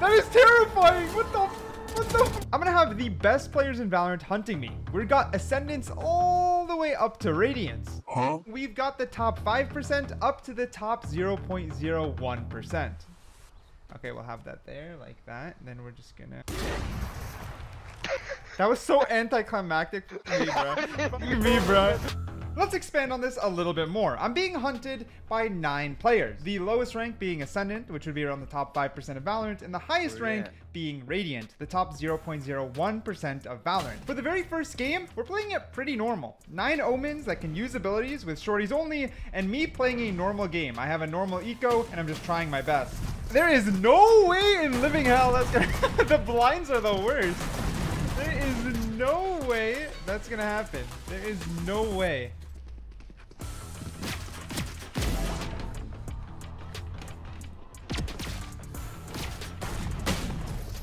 That is terrifying. What the? I'm gonna have the best players in Valorant hunting me. We've got Ascendants all the way up to Radiance. Huh? We've got the top 5% up to the top 0.01%. Okay, we'll have that there like that. And then we're just gonna... That was so anticlimactic for me, bro. Fucking me, bro. Let's expand on this a little bit more. I'm being hunted by 9 players. The lowest rank being Ascendant, which would be around the top 5% of Valorant, and the highest rank being Radiant, the top 0.01% of Valorant. For the very first game, we're playing it pretty normal. 9 Omens that can use abilities with shorties only, and me playing a normal game. I have a normal eco, and I'm just trying my best. There is no way in living hell that's gonna... The blinds are the worst. There is no way that's gonna happen. There is no way.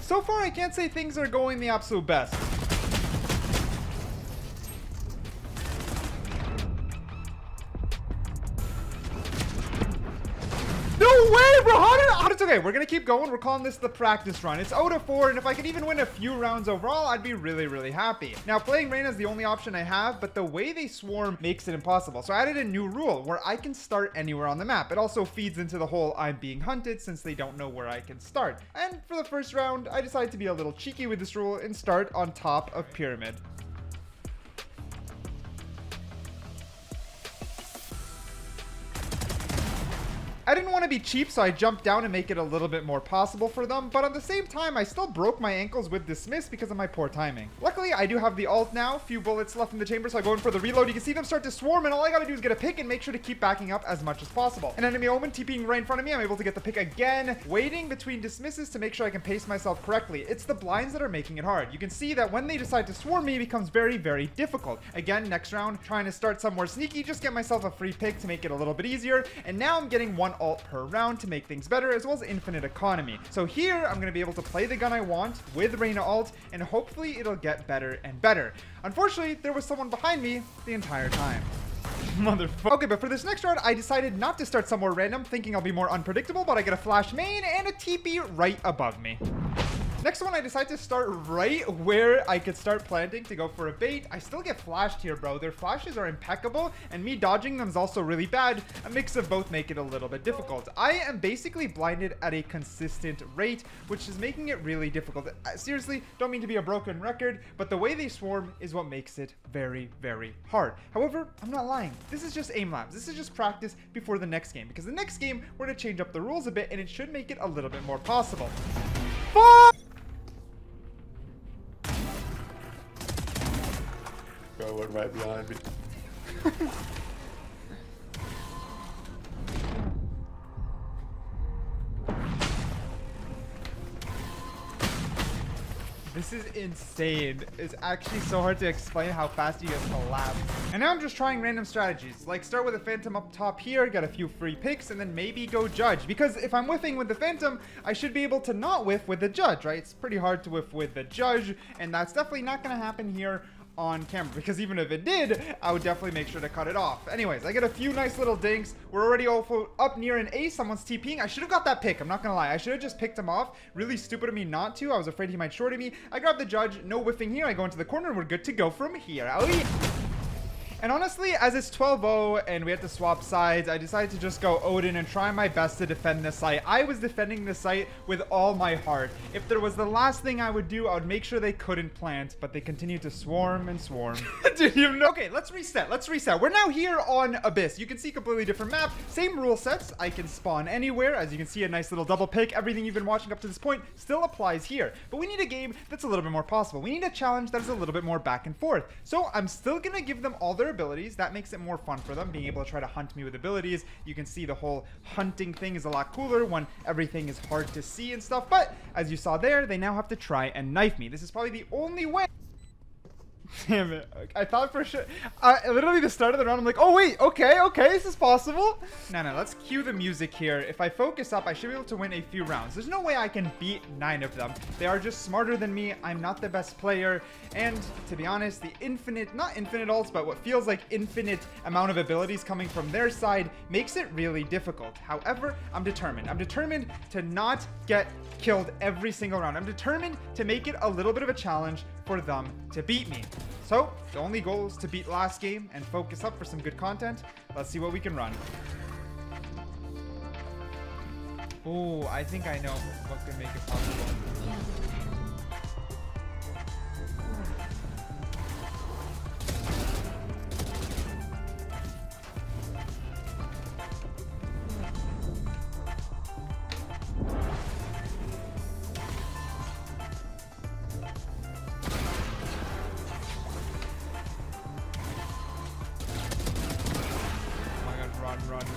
So far, I can't say things are going the absolute best. No way, bro! How it's okay. We're gonna keep going. We're calling this the practice run. It's out of 4, and if I could even win a few rounds overall, I'd be really, really happy. Now, playing Reyna is the only option I have, but the way they swarm makes it impossible. So I added a new rule where I can start anywhere on the map. It also feeds into the whole I'm being hunted since they don't know where I can start. And for the first round, I decided to be a little cheeky with this rule and start on top of Pyramid. I didn't want to be cheap, so I jumped down and make it a little bit more possible for them, but at the same time, I still broke my ankles with Dismiss because of my poor timing. Luckily, I do have the ult now, few bullets left in the chamber, so I go in for the reload. You can see them start to swarm, and all I gotta do is get a pick and make sure to keep backing up as much as possible. An enemy Omen TPing right in front of me. I'm able to get the pick again, waiting between dismisses to make sure I can pace myself correctly. It's the blinds that are making it hard. You can see that when they decide to swarm me, it becomes very, very difficult. Again, next round, trying to start somewhere sneaky, just get myself a free pick to make it a little bit easier, and now I'm getting 1 ult per round to make things better, as well as infinite economy. So here, I'm going to be able to play the gun I want with Reyna ult, and hopefully it'll get better and better. Unfortunately, there was someone behind me the entire time. Motherfucker. Okay, but for this next round, I decided not to start somewhere random, thinking I'll be more unpredictable, but I get a flash main and a TP right above me. Next one, I decided to start right where I could start planting to go for a bait. I still get flashed here, bro. Their flashes are impeccable, and me dodging them is also really bad. A mix of both make it a little bit difficult. I am basically blinded at a consistent rate, which is making it really difficult. Seriously, don't mean to be a broken record, but the way they swarm is what makes it very, very hard. However, I'm not lying. This is just aim labs. This is just practice before the next game, because the next game, we're going to change up the rules a bit, and it should make it a little bit more possible. Fuck! Bro, went right behind me. This is insane. It's actually so hard to explain how fast you guys collapse. And now I'm just trying random strategies. Like start with a Phantom up top here, get a few free picks, and then maybe go Judge. Because if I'm whiffing with the Phantom, I should be able to not whiff with the Judge, right? It's pretty hard to whiff with the Judge, and that's definitely not going to happen here on camera, because even if it did, I would definitely make sure to cut it off. Anyways, I get a few nice little dinks. We're already also up near an ace. Someone's TPing. I should have got that pick. I'm not gonna lie. I should have just picked him off. Really stupid of me not to. I was afraid he might shorty me. I grab the Judge. No whiffing here. I go into the corner, and we're good to go from here. And honestly, as it's 12-0 and we have to swap sides, I decided to just go Odin and try my best to defend this site. I was defending the site with all my heart. If there was the last thing I would do, I would make sure they couldn't plant, but they continued to swarm and swarm. Did you know? Okay, let's reset. Let's reset. We're now here on Abyss. You can see completely different map. Same rule sets. I can spawn anywhere. As you can see, a nice little double pick. Everything you've been watching up to this point still applies here. But we need a game that's a little bit more possible. We need a challenge that is a little bit more back and forth. So I'm still going to give them all their abilities. That makes it more fun for them, being able to try to hunt me with abilities. You can see the whole hunting thing is a lot cooler when everything is hard to see and stuff. But as you saw there, they now have to try and knife me. This is probably the only way. Damn it. I thought for sure. Literally the start of the round, I'm like, oh wait, okay, this is possible. No, let's cue the music here. If I focus up, I should be able to win a few rounds. There's no way I can beat 9 of them. They are just smarter than me. I'm not the best player. And to be honest, the not infinite ults, but what feels like infinite amount of abilities coming from their side makes it really difficult. However, I'm determined. I'm determined to not get killed every single round. I'm determined to make it a little bit of a challenge for them to beat me. So the only goal is to beat last game and focus up for some good content. Let's see what we can run. Oh, I think I know what could make it possible. Run.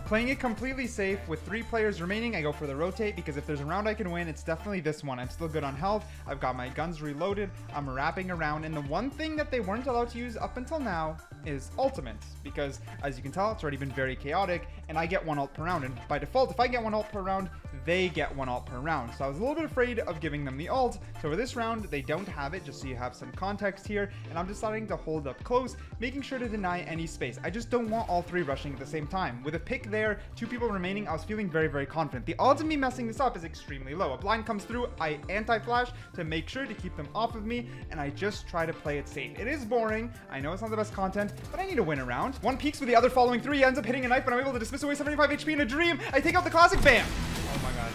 Playing it completely safe with 3 players remaining, I go for the rotate because if there's a round I can win, it's definitely this one. I'm still good on health. I've got my guns reloaded. I'm wrapping around. And the one thing that they weren't allowed to use up until now is ultimates because as you can tell, it's already been very chaotic and I get 1 ult per round. And by default, if I get 1 ult per round, they get 1 ult per round. So I was a little bit afraid of giving them the ult. So for this round, they don't have it, just so you have some context here. And I'm deciding to hold up close, making sure to deny any space. I just don't want all 3 rushing at the same time. With a pick there, 2 people remaining, I was feeling very, very confident. The odds of me messing this up is extremely low. A blind comes through, I anti-flash to make sure to keep them off of me, and I just try to play it safe. It is boring. I know it's not the best content, but I need to win a round. 1 peeks with the other following 3, ends up hitting a knife, but I'm able to dismiss away 75 HP in a dream. I take out the classic, bam! Oh my god.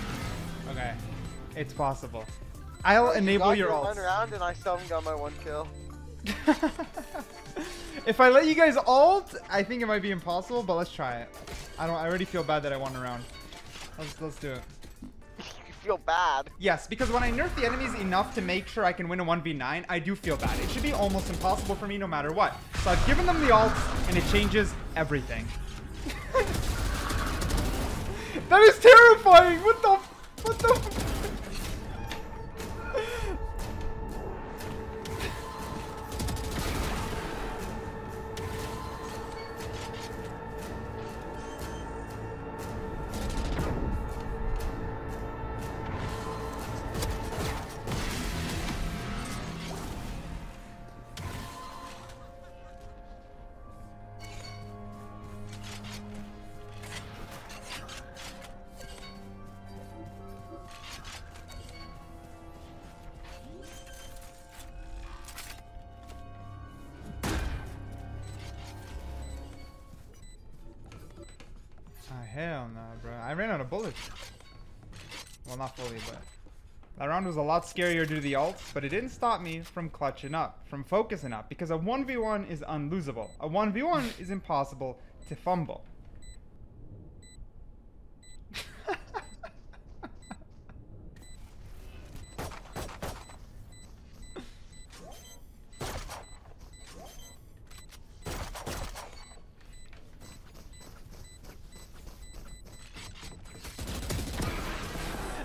Okay. It's possible. I'll enable your ult. 1 round and I still haven't got my 1 kill. If I let you guys ult, I think it might be impossible, but let's try it. I already feel bad that I won a round. Let's do it. You feel bad? Yes, because when I nerf the enemies enough to make sure I can win a 1v9, I do feel bad. It should be almost impossible for me no matter what. So I've given them the ult, and it changes everything. That is terrifying! What the... Hell no, bro. I ran out of bullets. Well, not fully, but... That round was a lot scarier due to the ult, but it didn't stop me from clutching up, from focusing up, because a 1v1 is unlosable. A 1v1 is impossible to fumble.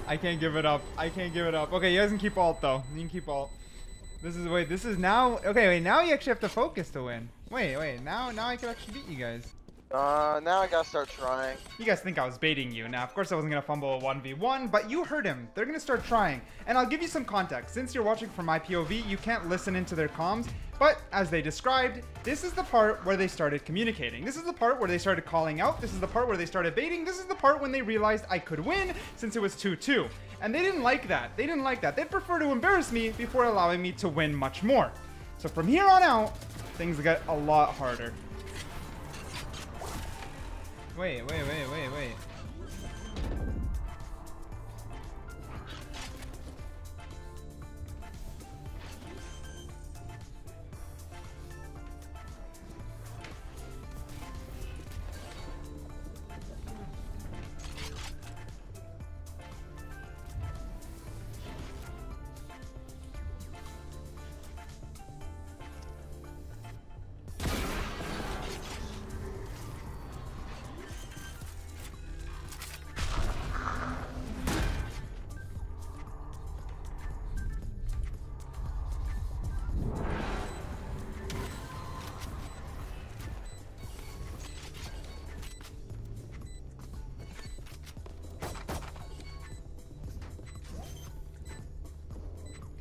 I can't give it up. I can't give it up. Okay, you guys can keep ult though. You can keep ult. This is now. Okay, wait. Now you actually have to focus to win. Wait. Now I can actually beat you guys. Now I gotta start trying. You guys think I was baiting you. Now, of course I wasn't gonna fumble a 1v1, but you heard him. They're gonna start trying. And I'll give you some context. Since you're watching from my POV, you can't listen into their comms. But as they described, this is the part where they started communicating. This is the part where they started calling out. This is the part where they started baiting. This is the part when they realized I could win since it was 2-2. And they didn't like that. They didn't like that. They'd prefer to embarrass me before allowing me to win much more. So from here on out, things get a lot harder. Wait.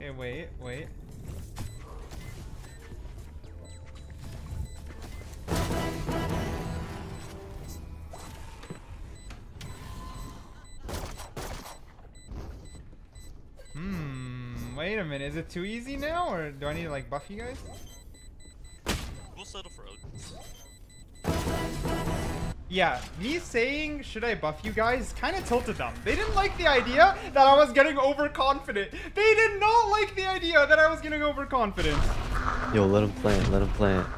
Okay, wait, wait. Wait a minute. Is it too easy now, or do I need to like buff you guys? We'll settle for Odin's. Yeah, me saying should I buff you guys kind of tilted them. They didn't like the idea that I was getting overconfident. They did not like the idea that I was getting overconfident. Yo, let him plant. Let him plant.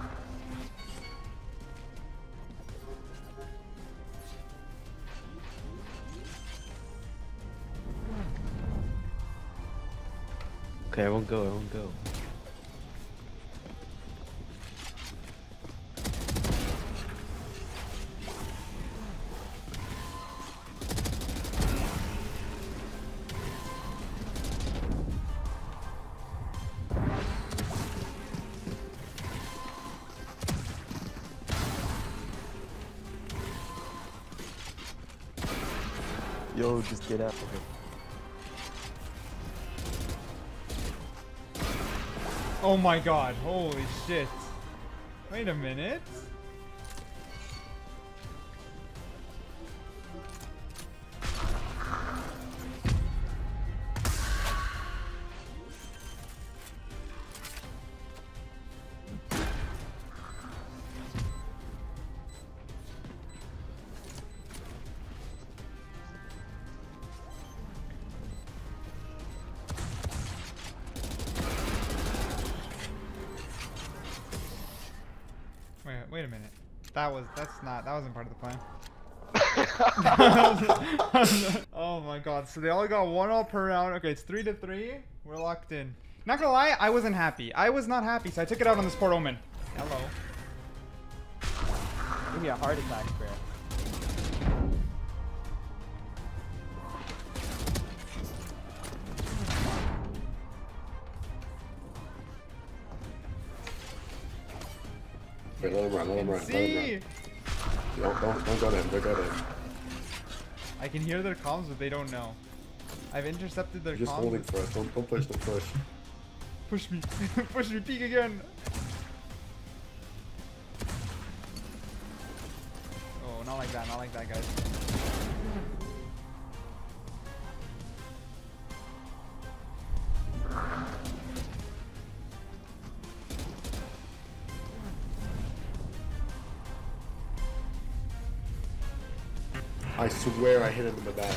Okay, everyone go. Everyone go. Yo, just get out. Okay. Oh my god, holy shit. Wait a minute. Wait a minute. That wasn't part of the plan. Oh my god, so they all got 1 all per round. Okay, it's 3-3. We're locked in. Not gonna lie, I wasn't happy. I was not happy, so I took it out on this poor Omen. Hello. Give me a heart attack, bro. Wait, let him run, let him run, let him run. Don't go to him, don't go to him. I can hear their comms, but they don't know. I've intercepted their Just comms. holding first, don't push, don't push. Push me. Push me, peek again. Oh, not like that, guys. I swear I hit him in the back.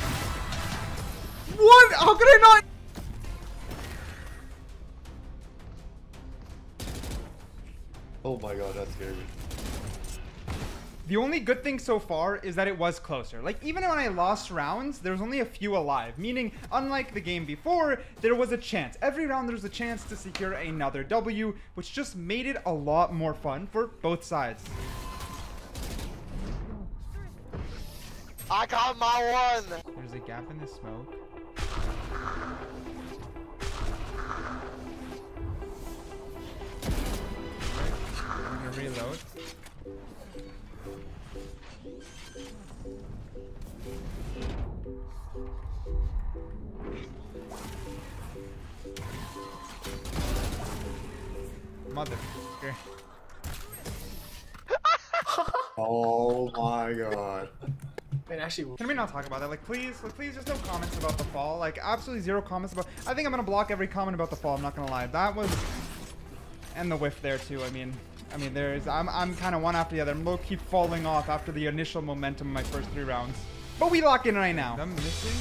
What? How could I not? Oh my god, that scared me. The only good thing so far is that it was closer. Like, even when I lost rounds, there was only a few alive. Meaning, unlike the game before, there was a chance. Every round there was a chance to secure another W, which just made it a lot more fun for both sides. I got my one! There's a gap in the smoke. I'm gonna reload. Motherfucker. Oh my god. Man, actually, Can we not talk about that? Like, please just no comments about the fall. Like, absolutely zero comments about. I think I'm gonna block every comment about the fall. I'm not gonna lie. That was, and the whiff there too. I mean, there's. I'm kind of one after the other. I'm low-key falling off after the initial momentum of my first 3 rounds. But we lock in right now. I'm missing.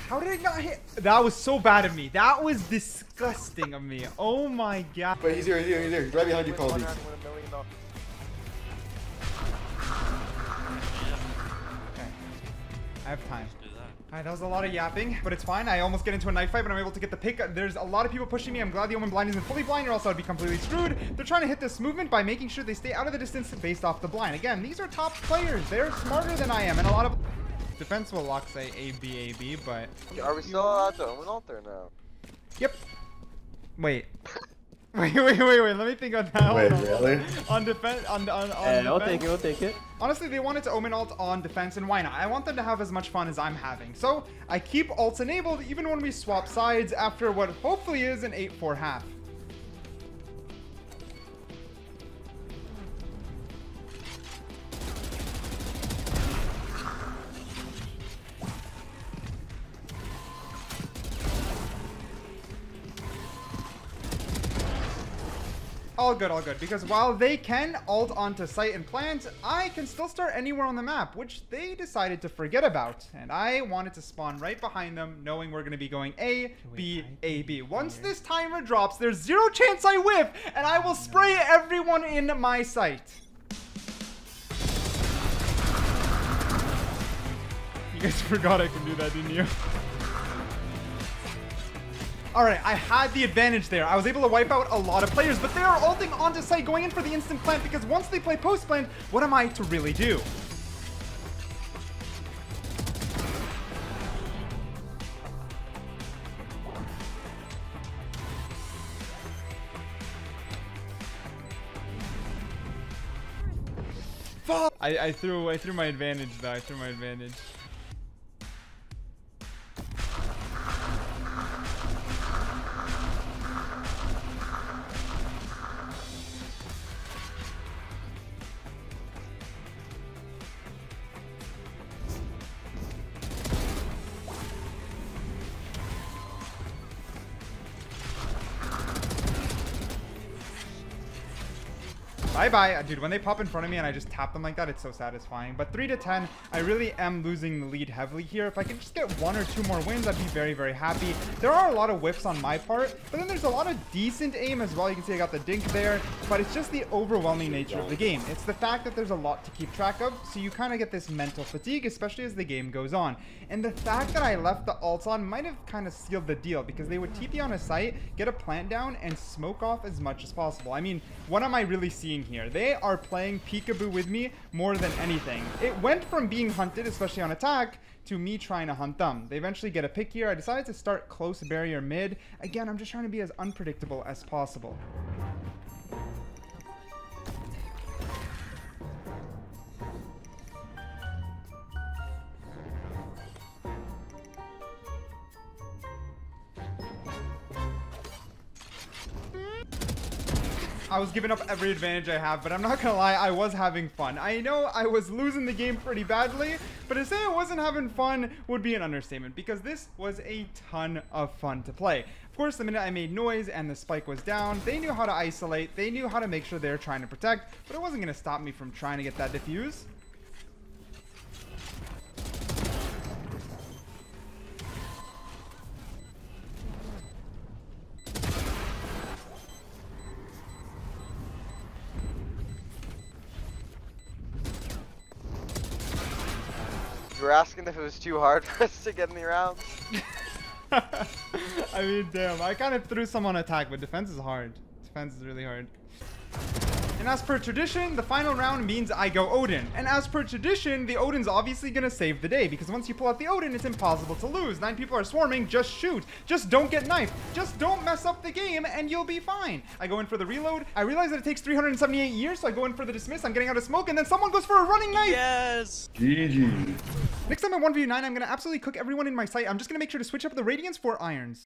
How did it not hit? That was so bad of me. That was disgusting of me. Oh my god. Wait, he's here. He's right behind you, Colby. Okay. I have time. Do that. Alright, that was a lot of yapping, but it's fine. I almost get into a knife fight, but I'm able to get the pick. There's a lot of people pushing me. I'm glad the Omen blind isn't fully blind, or else I'd be completely screwed. They're trying to hit this movement by making sure they stay out of the distance based off the blind. Again, these are top players. They're smarter than I am, and a lot of defense will lock say A, but... Are we still out there? We're not there now. Yep. Wait. Wait. Let me think on that. Wait, Hold on. really? On defense. On I'll defense. take it. I'll take it. Honestly, they wanted to omen ult on defense, and why not? I want them to have as much fun as I'm having. So I keep ults enabled even when we swap sides after what hopefully is an 8-4 half. All good, because while they can ult onto site and plant, I can still start anywhere on the map, which they decided to forget about. And I wanted to spawn right behind them, knowing we're going to be going A, B, A, B. Once this timer drops, there's 0 chance I whiff, and I will spray everyone in my sight. You guys forgot I can do that, didn't you? Alright, I had the advantage there. I was able to wipe out a lot of players, but they are ulting onto site, going in for the instant plant, because once they play post plant, what am I to really do? I threw my advantage though. I threw my advantage. Bye-bye. Dude, when they pop in front of me and I just tap them like that, it's so satisfying. But 3-10, I really am losing the lead heavily here. If I can just get 1 or 2 more wins, I'd be very, very happy. There are a lot of whiffs on my part, but then there's a lot of decent aim as well. You can see I got the dink there, but it's just the overwhelming nature of the game. It's the fact that there's a lot to keep track of, so you kind of get this mental fatigue, especially as the game goes on. And the fact that I left the ults on might have kind of sealed the deal, because they would TP on a site, get a plant down, and smoke off as much as possible. I mean, what am I really seeing here? They are playing peekaboo with me more than anything. It went from being hunted, especially on attack, to me trying to hunt them. They eventually get a pick here. I decided to start close barrier mid. Again, I'm just trying to be as unpredictable as possible. I was giving up every advantage I have, but I'm not gonna lie, I was having fun. I know I was losing the game pretty badly, but to say I wasn't having fun would be an understatement, because this was a ton of fun to play. Of course, the minute I made noise and the spike was down, they knew how to isolate, they knew how to make sure they were trying to protect, but it wasn't gonna stop me from trying to get that defuse. You were asking if it was too hard for us to get any rounds? I mean, damn, I kind of threw some on attack, but defense is hard. Defense is really hard. And as per tradition, the final round means I go Odin. And as per tradition, the Odin's obviously going to save the day, because once you pull out the Odin, it's impossible to lose. 9 people are swarming, just shoot. Just don't get knifed. Just don't mess up the game, and you'll be fine. I go in for the reload. I realize that it takes 378 years, so I go in for the dismiss. I'm getting out of smoke, and then someone goes for a running knife. Yes! GG. Next time I 1v9, I'm going to absolutely cook everyone in my sight. I'm just going to make sure to switch up the radiance for irons.